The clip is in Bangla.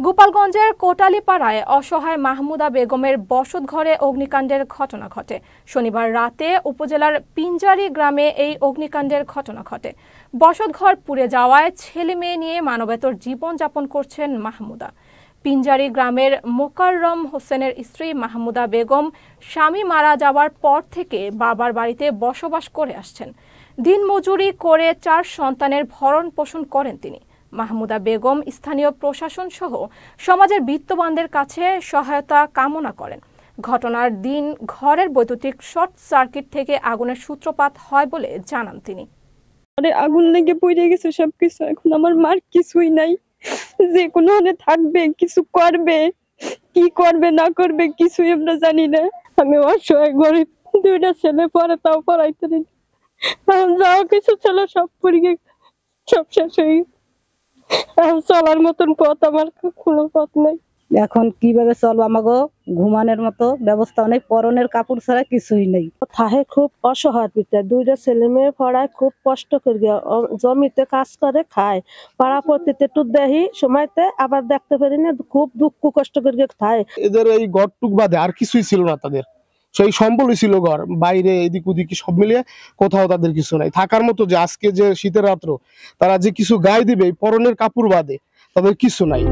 গোপালগঞ্জের কোটালীপাড়ায় অসহায় মাহমুদা বেগমের বসতঘরে অগ্নিকাণ্ডের ঘটনা ঘটে। শনিবার রাতে উপজেলার পিঞ্জারি গ্রামে এই অগ্নিকাণ্ডের ঘটনা ঘটে। বসতঘর পুড়ে যাওয়ায় ছেলে মেয়ে নিয়ে মানবেতর জীবনযাপন করছেন মাহমুদা। পিঞ্জারি গ্রামের মোকাররম হোসেনের স্ত্রী মাহমুদা বেগম স্বামী মারা যাওয়ার পর থেকে বাবার বাড়িতে বসবাস করে আসছেন। দিনমজুরি করে 4 সন্তানের ভরণ পোষণ করেন তিনি। মাহমুদা বেগম স্থানীয় প্রশাসন সহ সমাজের বিত্তবানদের কাছে সহায়তা কামনা করেন। ঘটনার দিন ঘরের বৈদ্যুতিক শর্ট সার্কিট থেকে আগুনের সূত্রপাত হয় বলে জানান তিনি। আগুন লেগে পড়ে গেছে সবকিছু, এখন আমার মার কিছুই নাই, যে কোনো হানে থাকবে, কিছু করবে, কি করবে না করবে কিছুই আমরা জানি না। আমি অসহায় গরিব, 2টা ছেলে পরে তাও পড়াইতে দিন, এখন যাও কিছু ছিল সব পড়ে সব শেষ হয়ে গেছে। এখন চলার মতন পথ আমার কোনো পথ নাই। এখন কিভাবে চলবো? আমাকে ঘুমানোর মতো ব্যবস্থা নেই, পরনের কাপড় ছাড়া কিছুই নেই। থাহে খুব অসহায় পিতা, 2টা ছেলে মেয়ে পড়ায় খুব কষ্ট করে জমিতে কাজ করে খায়, পাড়া পড়তে একটু দেখি সময়তে আবার দেখতে পারি না, খুব দুঃখ কষ্ট করে খায়। এদের এই ঘরটুক বাদে আর কিছুই ছিল না, তাদের সেই সম্বলই ছিল ঘর, বাইরে এদিক ওদিক সব মিলিয়ে কোথাও তাদের কিছু নাই থাকার মতো। যে আজকে যে শীতের রাত্র তারা যে কিছু গায়ে দিবে পরনের কাপড় বাদে তাদের কিছু নাই।